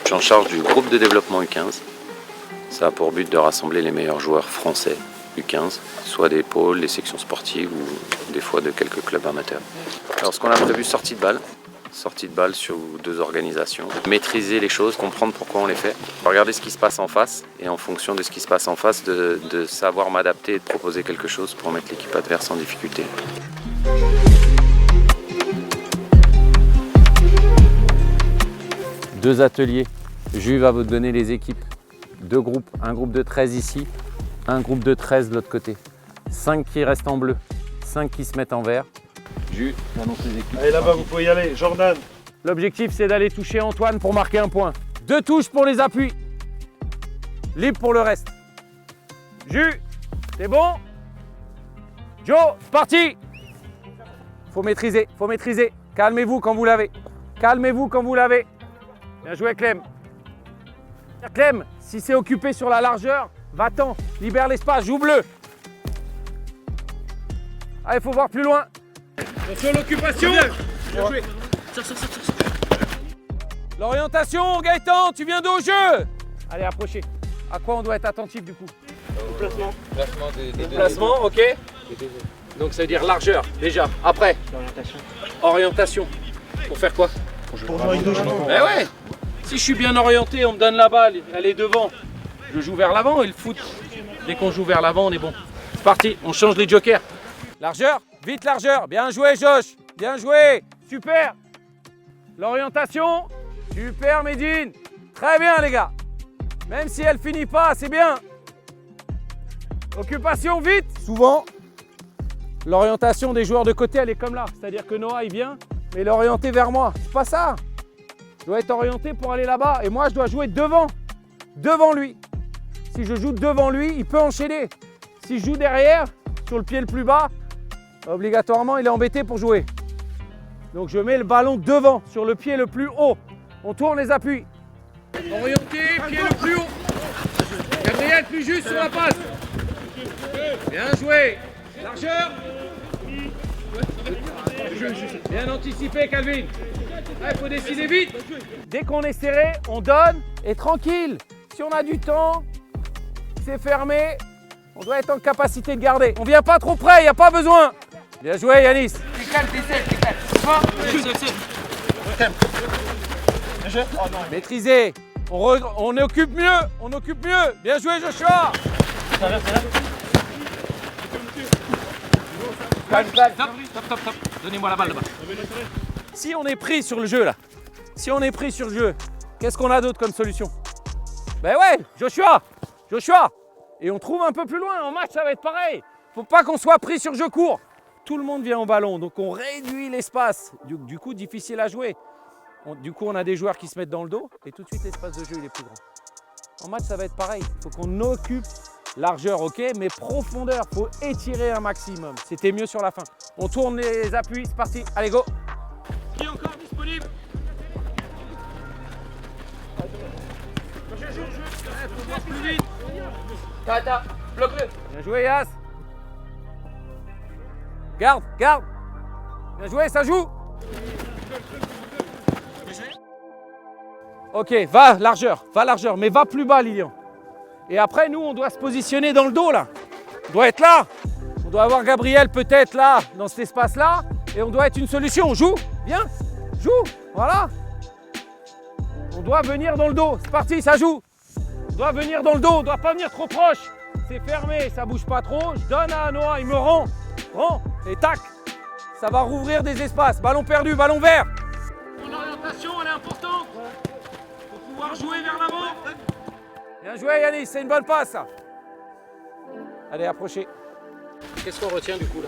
Je suis en charge du groupe de développement U15. Ça a pour but de rassembler les meilleurs joueurs français U15, soit des pôles, des sections sportives ou des fois de quelques clubs amateurs. Alors ce qu'on a prévu, sortie de balle sur 2 organisations. Maîtriser les choses, comprendre pourquoi on les fait. Regarder ce qui se passe en face et en fonction de ce qui se passe en face, de savoir m'adapter et de proposer quelque chose pour mettre l'équipe adverse en difficulté. Deux ateliers. Jules va vous donner les équipes. 2 groupes. Un groupe de 13 ici, un groupe de 13 de l'autre côté. 5 qui restent en bleu, 5 qui se mettent en vert. Jules, annonce les équipes. Allez là-bas, vous pouvez y aller. Jordan. L'objectif, c'est d'aller toucher Antoine pour marquer un point. 2 touches pour les appuis. Libre pour le reste. Jules, c'est bon? Joe, c'est parti! Faut maîtriser, faut maîtriser. Calmez-vous quand vous l'avez. Calmez-vous quand vous l'avez. Bien joué, Clem. Clem, si c'est occupé sur la largeur, va-t'en, libère l'espace, joue bleu. Allez, faut voir plus loin. Attention, l'occupation. Bien joué. L'orientation, Gaëtan, tu viens d'où au jeu? Allez, approchez. À quoi on doit être attentif du coup? Déplacement. Déplacement, ok. Donc ça veut dire largeur, déjà. Après, orientation. Pour faire quoi? Pour jouer avec 2 genoux. Eh ouais. Si je suis bien orienté, on me donne la balle, elle est devant. Je joue vers l'avant et le foot, dès qu'on joue vers l'avant, on est bon. C'est parti, on change les jokers. Largeur, vite largeur. Bien joué, Josh. Bien joué. Super. L'orientation, super, Medine. Très bien, les gars. Même si elle finit pas, c'est bien. Occupation, vite. Souvent, l'orientation des joueurs de côté, elle est comme là. C'est-à-dire que Noah, il vient, mais il est orienté vers moi. C'est pas ça. Je dois être orienté pour aller là-bas. Et moi, je dois jouer devant lui. Si je joue devant lui, il peut enchaîner. Si je joue derrière, sur le pied le plus bas, obligatoirement, il est embêté pour jouer. Donc, je mets le ballon devant, sur le pied le plus haut. On tourne les appuis. Orienté, pied le plus haut. Gabriel, plus juste sur la passe. Bien joué. Largeur. Bien anticipé, Calvin. Il faut décider vite. Dès qu'on est serré, on donne et tranquille. Si on a du temps, c'est fermé, on doit être en capacité de garder. On vient pas trop près, il n'y a pas besoin. Bien joué, Yanis. T'es calme. Maîtrisé. On occupe mieux. Bien joué, Joshua. Stop. Donnez-moi la balle là-bas. Si on est pris sur le jeu là, qu'est-ce qu'on a d'autre comme solution? Ben ouais, Joshua. Et on trouve un peu plus loin, en match ça va être pareil. Faut pas qu'on soit pris sur jeu court. Tout le monde vient au ballon, donc on réduit l'espace. Du coup, difficile à jouer. Du coup, on a des joueurs qui se mettent dans le dos et tout de suite l'espace de jeu il est plus grand. En match ça va être pareil, faut qu'on occupe largeur, ok, mais profondeur, faut étirer un maximum. C'était mieux sur la fin. On tourne les appuis, c'est parti, allez go. Qui est encore disponible? Faut voir plus vite. Tata, bloque-le. Bien joué, Yas. Garde. Bien joué, ça joue. Ok, va largeur, mais va plus bas, Lilian. Et après, nous, on doit se positionner dans le dos, là. On doit être là. On doit avoir Gabriel peut-être là, dans cet espace-là. Et on doit être une solution. On joue, viens, joue, voilà. On doit venir dans le dos. C'est parti, ça joue. On doit venir dans le dos, on ne doit pas venir trop proche. C'est fermé, ça bouge pas trop. Je donne à Noah, il me rend. Et tac. Ça va rouvrir des espaces. Ballon perdu, ballon vert. Mon orientation, elle est importante. Pour pouvoir jouer vers l'avant. Bien joué Yanis, c'est une bonne passe ça. Allez, approchez. Qu'est-ce qu'on retient du coup là?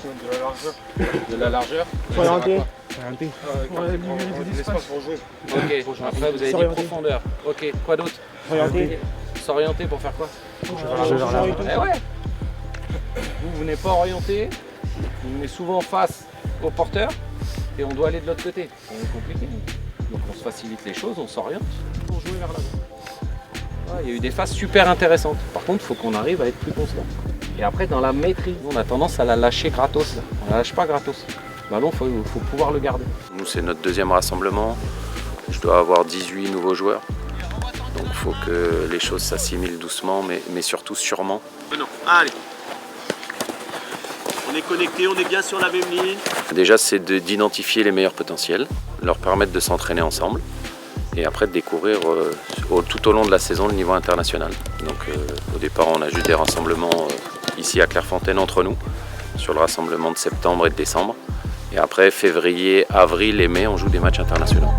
De la largeur. De la largeur. Orienté. L'espace pour jouer. Ok, après vous avez dit profondeur. Ok, quoi d'autre? S'orienter pour faire quoi? Eh ouais. Vous venez pas orienté, vous venez souvent face au porteur et on doit aller de l'autre côté. C'est compliqué. Donc on se facilite les choses, on s'oriente pour jouer vers l'avant. Il y a eu des phases super intéressantes. Par contre, il faut qu'on arrive à être plus constant. Et après, dans la maîtrise, on a tendance à la lâcher gratos. Là. On la lâche pas gratos. Le ballon, faut pouvoir le garder. Nous, c'est notre deuxième rassemblement. Je je dois avoir 18 nouveaux joueurs. Donc il faut que les choses s'assimilent doucement, mais surtout sûrement. Non, allez. On est connecté, on est bien sur la même ligne. Déjà, c'est d'identifier les meilleurs potentiels, leur permettre de s'entraîner ensemble et après de découvrir tout au long de la saison le niveau international. Donc au départ, on a juste des rassemblements ici à Clairefontaine entre nous, sur le rassemblement de septembre et de décembre. Et après, février, avril et mai, on joue des matchs internationaux.